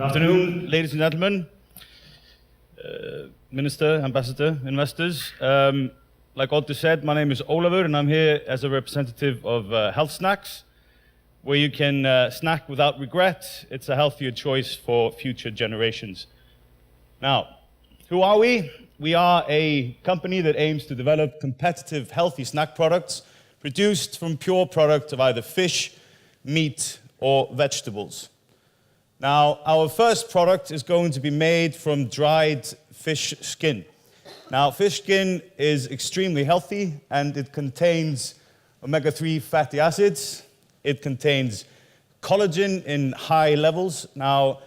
Good afternoon, ladies and gentlemen, Minister, Ambassador, investors. Like Otto said, my name is Ólafur and I'm here as a representative of Health Snacks, where you can snack without regret. It's a healthier choice for future generations. Now, who are we? We are a company that aims to develop competitive, healthy snack products produced from pure product of either fish, meat, or vegetables. Now, our first product is going to be made from dried fish skin. Now, fish skin is extremely healthy and it contains omega-3 fatty acids. It contains collagen in high levels. Now,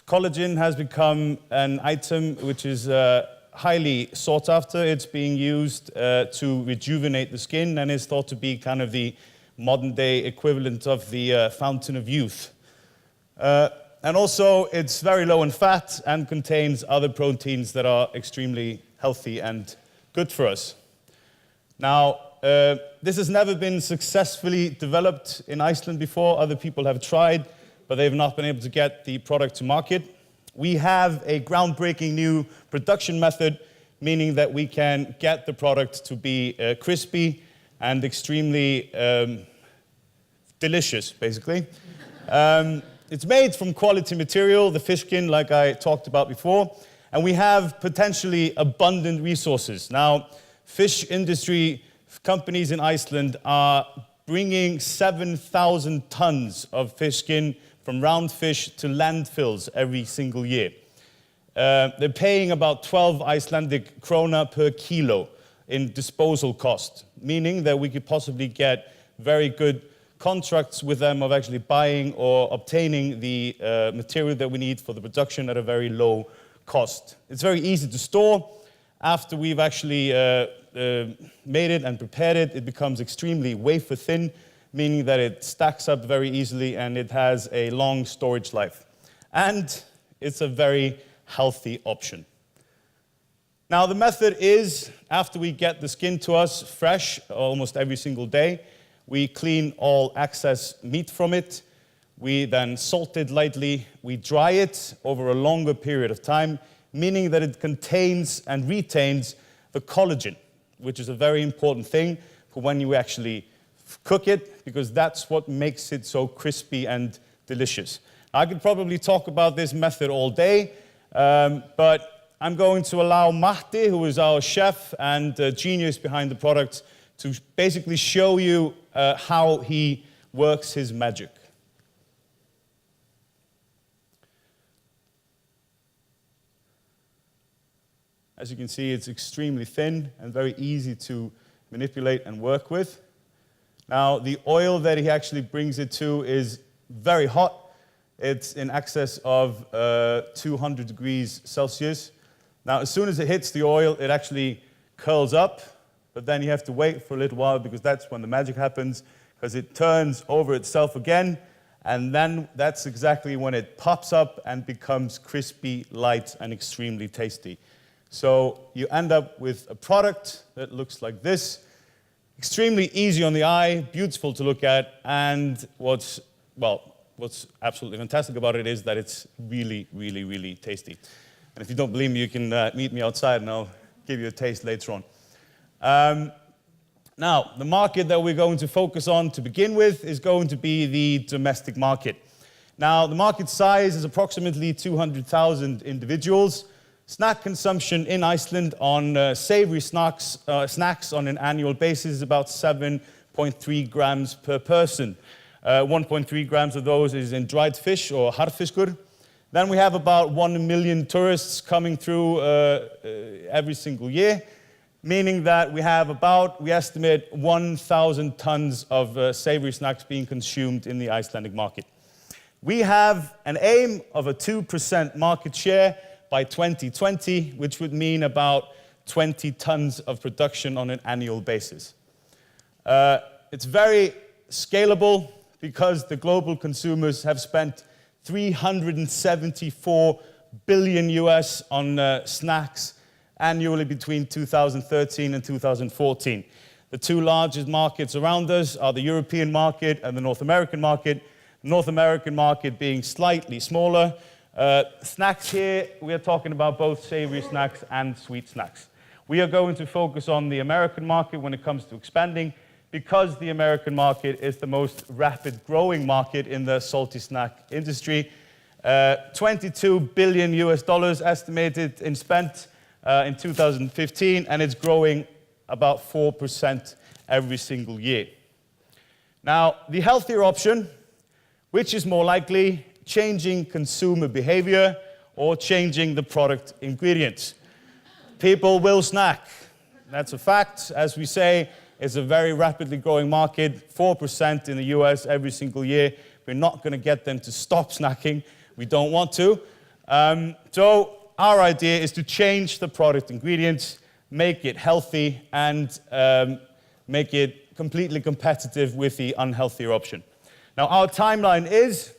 collagen has become an item which is highly sought after. It's being used to rejuvenate the skin and is thought to be kind of the modern day equivalent of the fountain of youth. And also, it's very low in fat and contains other proteins that are extremely healthy and good for us. Now, this has never been successfully developed in Iceland before. Other people have tried, but they've not been able to get the product to market. We have a groundbreaking new production method, meaning that we can get the product to be crispy and extremely delicious, basically. It's made from quality material, the fish skin, like I talked about before, and we have potentially abundant resources. Now, fish industry companies in Iceland are bringing 7,000 tons of fish skin from round fish to landfills every single year. They're paying about 12 Icelandic krona per kilo in disposal cost, meaning that we could possibly get very good contracts with them of actually buying or obtaining the material that we need for the production at a very low cost. It's very easy to store. After we've actually made it and prepared it, it becomes extremely wafer thin, meaning that it stacks up very easily and it has a long storage life. And it's a very healthy option. Now, the method is, after we get the skin to us fresh almost every single day, we clean all excess meat from it. We then salt it lightly. We dry it over a longer period of time, meaning that it contains and retains the collagen, which is a very important thing for when you actually cook it, because that's what makes it so crispy and delicious. I could probably talk about this method all day, but I'm going to allow Matti, who is our chef and genius behind the product, to basically show you how he works his magic. As you can see, it's extremely thin and very easy to manipulate and work with. Now, the oil that he actually brings it to is very hot. It's in excess of 200 degrees Celsius. Now, as soon as it hits the oil, it actually curls up. But then you have to wait for a little while because that's when the magic happens, because it turns over itself again, and then that's exactly when it pops up and becomes crispy, light, and extremely tasty. So you end up with a product that looks like this, extremely easy on the eye, beautiful to look at, and what's absolutely fantastic about it is that it's really, really, really tasty. And if you don't believe me, you can meet me outside and I'll give you a taste later on. Now, the market that we're going to focus on to begin with is going to be the domestic market. Now, the market size is approximately 200,000 individuals. Snack consumption in Iceland on savory snacks on an annual basis is about 7.3 grams per person. 1.3 grams of those is in dried fish or harðfiskur. Then we have about 1 million tourists coming through every single year, meaning that we have we estimate 1,000 tons of savory snacks being consumed in the Icelandic market. We have an aim of a 2% market share by 2020, which would mean about 20 tons of production on an annual basis. It's very scalable because the global consumers have spent $374 billion US on snacks annually between 2013 and 2014. The two largest markets around us are the European market and the North American market. The North American market being slightly smaller, Snacks here, we are talking about both savory snacks and sweet snacks. We are going to focus on the American market when it comes to expanding, because the American market is the most rapid growing market in the salty snack industry. 22 billion US dollars estimated and spent in 2015, and it's growing about 4% every single year. Now, the healthier option, which is more likely, changing consumer behavior or changing the product ingredients. People will snack. That's a fact. As we say, it's a very rapidly growing market, 4% in the US every single year. We're not going to get them to stop snacking. We don't want to. So our idea is to change the product ingredients, make it healthy, and make it completely competitive with the unhealthier option. Now, our timeline is,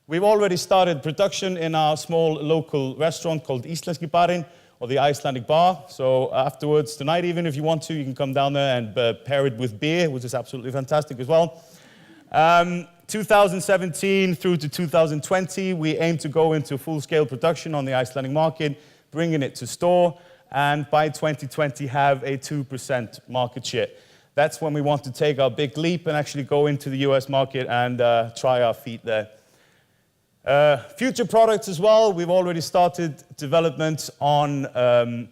we've already started production in our small local restaurant called Íslenski Barinn, or the Icelandic bar. So afterwards, tonight even, if you want to, you can come down there and pair it with beer, which is absolutely fantastic as well. 2017 through to 2020, we aim to go into full-scale production on the Icelandic market, bringing it to store, and by 2020 have a 2% market share. That's when we want to take our big leap and actually go into the US market and try our feet there. Future products as well, we've already started development on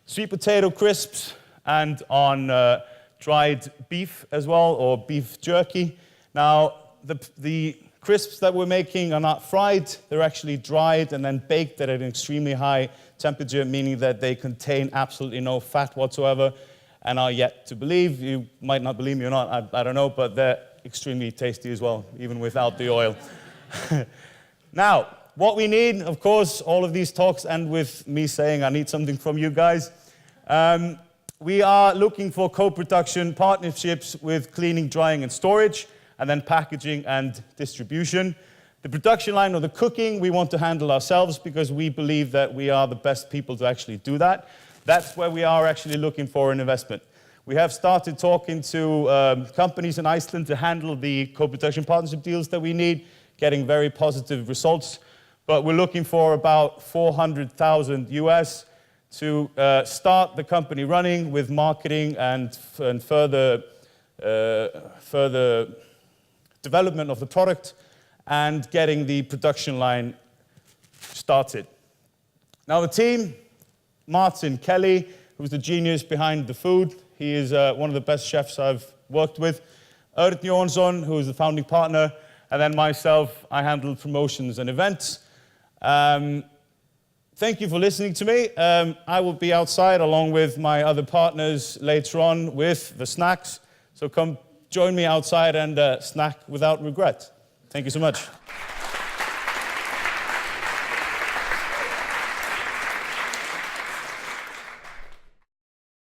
sweet potato crisps and on dried beef as well, or beef jerky. Now, the crisps that we're making are not fried, they're actually dried and then baked at an extremely high temperature, meaning that they contain absolutely no fat whatsoever and are yet to believe. You might not believe me or not, I don't know, but they're extremely tasty as well, even without the oil. Now, what we need, of course, all of these talks end with me saying I need something from you guys. We are looking for co-production partnerships with cleaning, drying, and storage, and then packaging and distribution. The production line or the cooking we want to handle ourselves because we believe that we are the best people to actually do that. That's where we are actually looking for an investment. We have started talking to companies in Iceland to handle the co-production partnership deals that we need, getting very positive results, but we're looking for about 400,000 US to start the company running with marketing and further development of the product and getting the production line started. Now the team, Martin Kelly, who's the genius behind the food. He is one of the best chefs I've worked with. Örn Jónsson, who is the founding partner, and then myself, I handle promotions and events. Thank you for listening to me. I will be outside along with my other partners later on with the snacks. So come join me outside and snack without regret. Thank you so much.